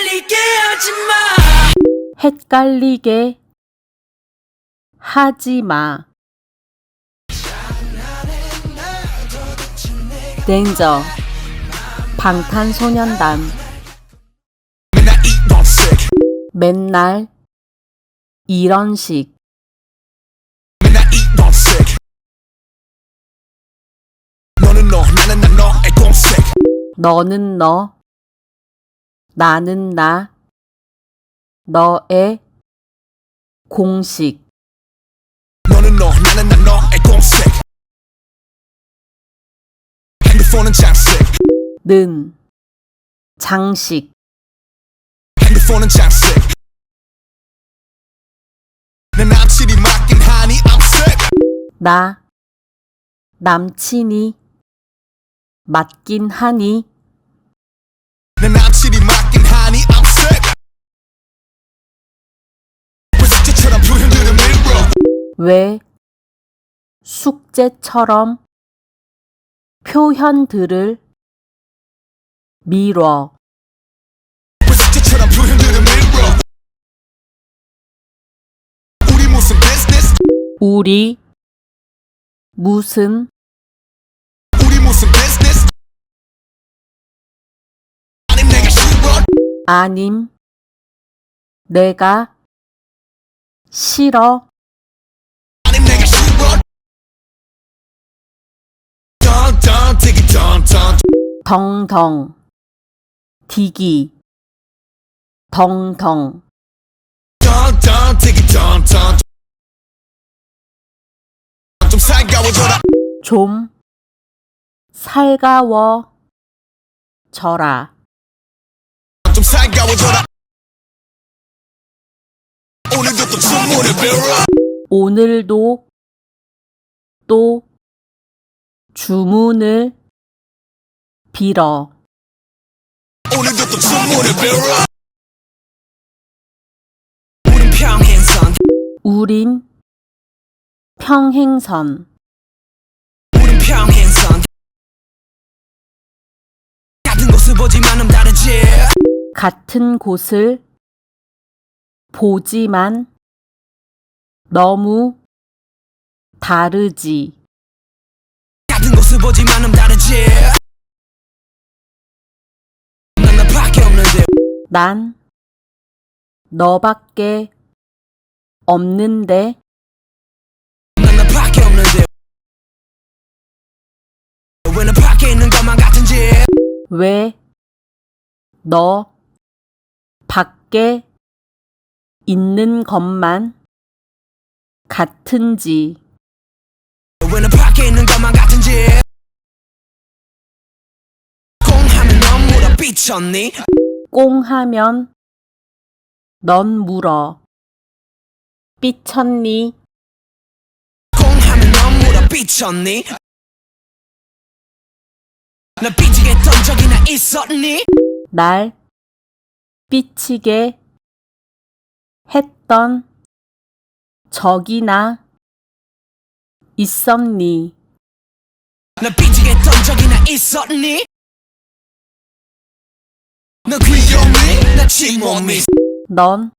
헷갈리게 하지마. 헷갈리게 하지마. Danger. 방탄소년단. 맨날 이런 식. 너는 너, 나는 나, 너의 공식. 너는 너, 나는 나, 너의 공식. 핸드폰은 장식. 는 장식. 핸드폰은 장식. 내 남친이 맞긴 하니 I'm sick. 나 남친이 맞긴 하니. 내 남친이 맞긴 하니 I'm sick. 왜 숙제처럼 표현들은 밀어. 왜 숙제처럼 표현들을 미뤄. 왜 숙제처럼 표현들은 밀어. 우리 무슨 business? 우리 무슨 우리 무슨 business? 아님 내가 싫어. 아님 내가 싫어. 아님 내가 싫어. 덩덩 되게 덩덩. 덩덩 디기. 덩덩 덩덩 되게 덩덩. 좀 살가워져라. 좀 살가워져라. 좀 살가워져라. 오늘도 또 주문을 빌어. 오늘도 또 주문을 빌어. 오늘도 또 주문을 빌어. 우린 평행선. 우린 평행선. 우린 평행선. 같은 곳을 보지만은 다르지. 같은 곳을 보지만 너무 다르지. 같은 곳을 보지만은 다르지. 난 나밖에 없는데. 난 너밖에 없는데. 난 나밖에 없는데. 왜 너 밖에 있는 것만 같은지. 왜 너 밖에 있는 것만 같은지. 왜 너 밖에 있는 것만 같은지. 공하면 넌 물어 삐쳤니? 꽁하면 넌 물어 삐쳤니? 공하면 넌 물어 삐쳤니? 나 삐지게 했던 적이나 있었니? 날 삐치게 했던 적이나 있었니? 나 삐지게 했던 적이나 있었니? 너 귀여니? 나 침몸이. 넌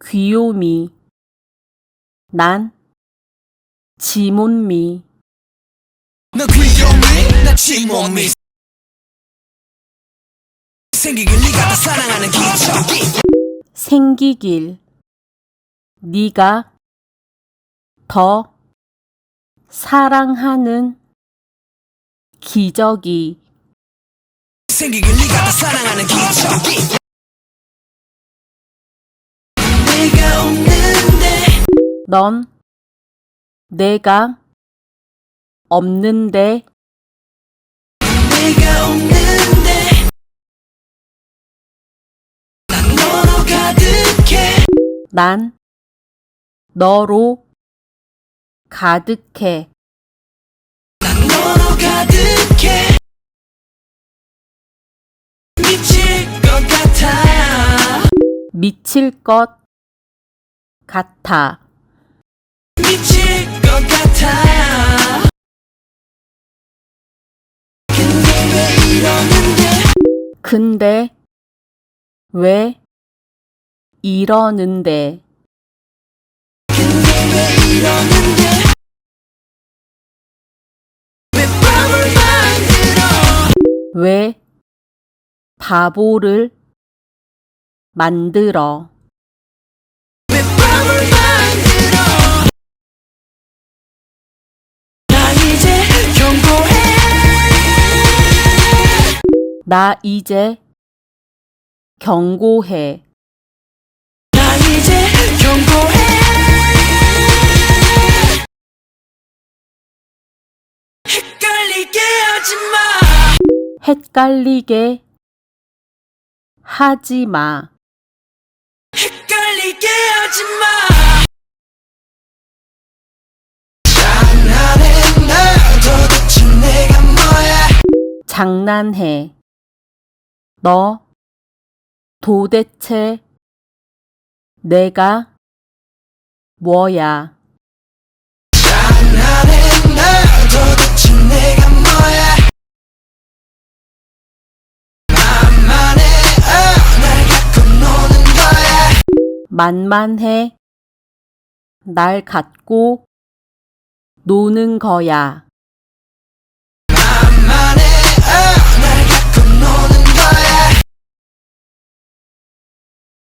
귀요미. 난 지몬미. 너 귀여니? 나 침몸이. 생기길 네가 더 사랑하는 기적. 생기길 네가 더 사랑하는 기적이. 생기길 네가 더 사랑하는 기적. 내가 없는데. 넌 내가 없는데. 내가 없는데. 난 너로 가득해. 난 너로 가득해. 난 너로 가득해. 미칠 것 같아. 미칠 것 같아. 미칠 것 같아. 근데 왜 이러는데. 근데 왜 이러는데 근데 왜 이러는데 왜 밤을 만들어 왜 바보를 만들어 왜 밤을 만들어 나 이제 경고해 나 이제 경고해 나 이제 경고해 헷갈리게 하지마 헷갈리게 하지 마. 헷갈리게 하지마 장난해 나 도대체 내가 뭐야 장난해. 너 도대체 내가 뭐야? 장난해 나 도대체 내가 뭐야 만만해 날 갖고 노는 거야 만만해. 날 갖고 노는 거야. 만만해 날 갖고 노는 거야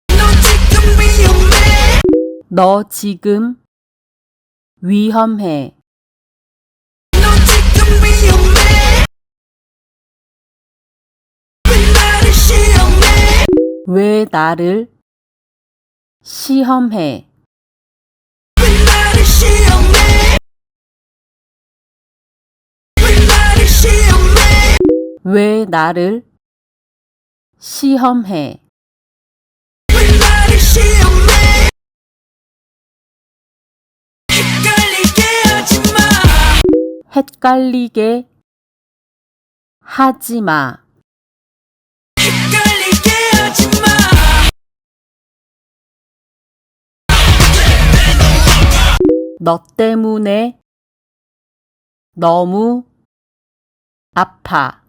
너 지금 위험해 너 지금 위험해. 너 지금 위험해 왜 나를 시험해 왜 나를 시험해? 왜 나를 시험해 왜 나를 시험해 왜 나를 시험해? 왜 나를 시험해 헷갈리게 하지마 헷갈리게 하지 마. 헷갈리게 하지마 너 때문에 너무 아파.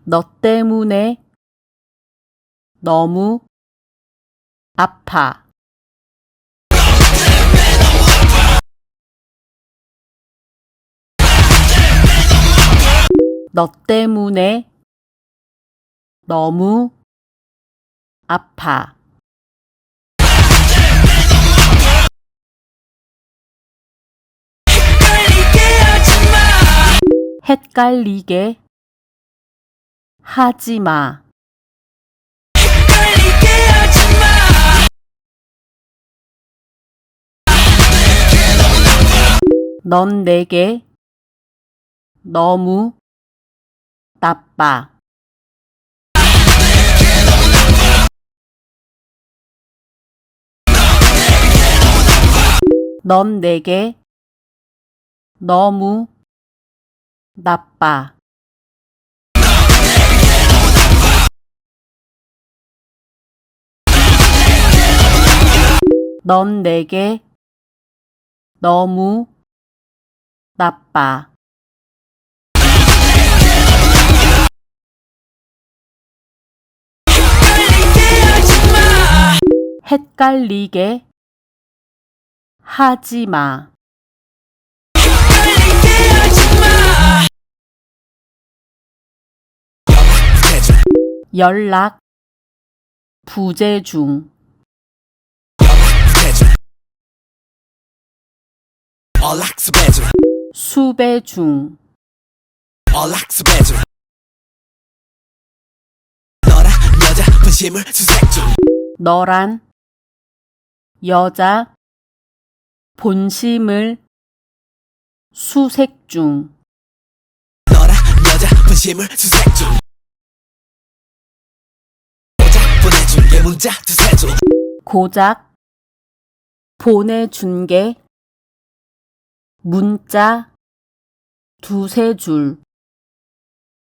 너 때문에 너무 아파. 너 때문에 너무 아파. 헷갈리게 하지마 헷갈리게 하지 마. 헷갈리게 하지마 넌 내게 너무 나빠. 넌 내게 너무 나빠. 넌 내게 너무 나빠. 헷갈리게 하지마 헷갈리게 하지 마. 헷갈리게 하지마 연락 부재 중. 수배 중. 너란 여자 분심을 수색 중 너란 여자 본심을 수색 중. 너란 여자 분심을 수색 중 오작 보내준 게 문자 두세 줄 고작 보내준 게 문자 두세 줄.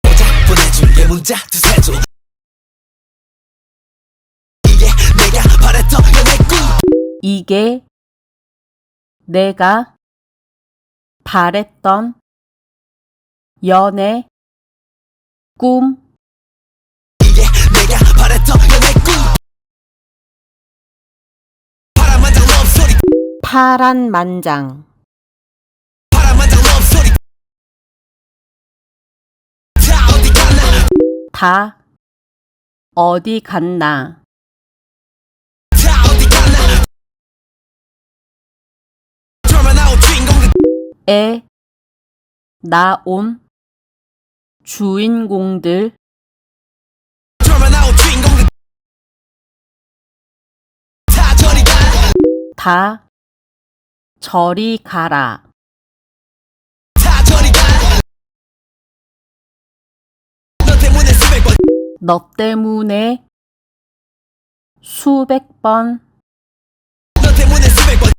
오작 보내준 게 문자 두세 줄 이게 내가 바랬던 연애 꿈 이게 내가 바랬던 연애 꿈 이게 내가 바랬던 연애 꿈 파란만장 러브소리 파란만장 파란만장 러브소리 다 어디 갔나 다 어디 갔나 다 어디 갔나 드라마 나온 주인공들 에 나온 주인공들 드라마 나온 주인공들 다 저리 가 다 저리 가라 다 저리 가 너 때문에 수백 번 너 때문에 수백 번 너 때문에 수백 번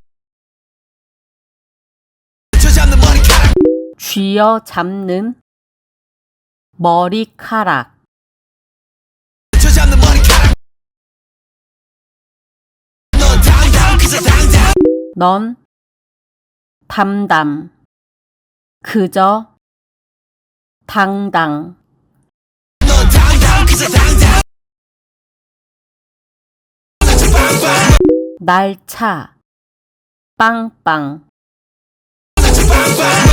쥐어잡는 머리카락 쥐어잡는 머리카락 쥐어잡는 머리카락 넌 당당 그저 당당 넌 담담 그저 당당 넌 당당 그저 당당 빵빵 날차 빵빵 빵빵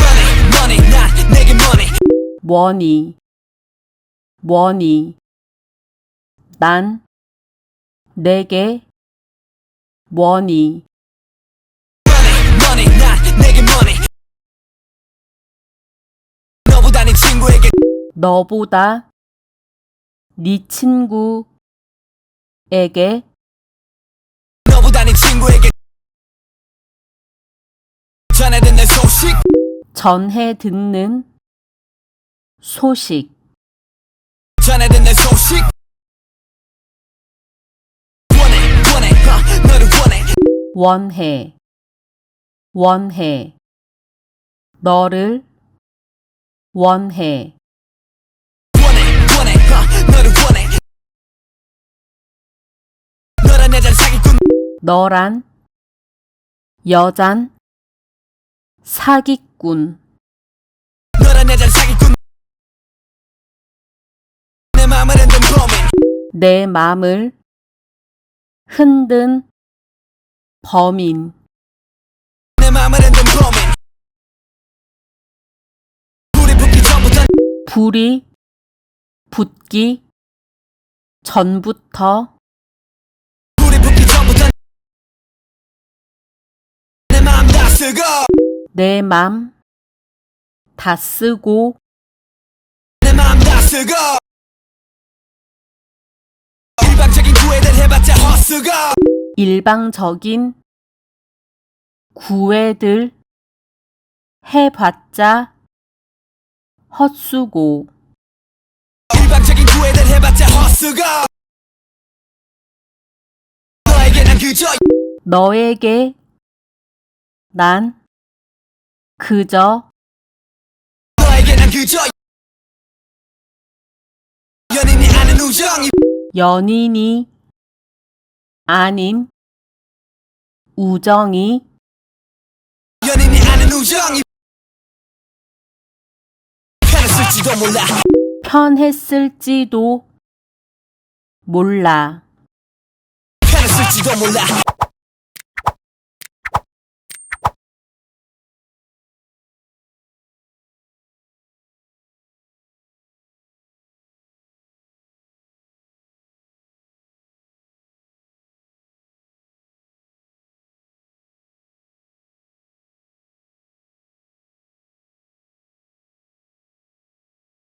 money money 난 내게 money 원이 원이 난 내게 원이 money money 난 내게 money 너보다 네 친구에게 너보다 네 친구에게 너보다 네 친구에게 전해 듣는 소식 전해 듣는 소식 전해 듣는 소식 원해 너를 원해 원해 너를 원해 너를 원해 너란 여잔 사기꾼 너란 여잔 사기꾼 너란 여잔 사기꾼 내 맘을 흔든 범인 내 맘을 흔든 범인 내 맘을 흔든 범인 불이 붙기 전부터 불이 붙기 전부터 불이 붙기 전부터 내 맘 다 쓰고 내 맘 다 쓰고 내 맘 다 쓰고 일방적인 구애들 해봤자 헛수고 일방적인 구애들 해봤자 헛수고 일방적인 구애들 해봤자 헛수고 너에게 난 그저 너에게 난 그저 너에게 난 그저 연인이 아는 우정이 연인이 아닌 우정이 연인이 아는 우정이 편했을지도 몰라 편했을지도 몰라 편했을지도 몰라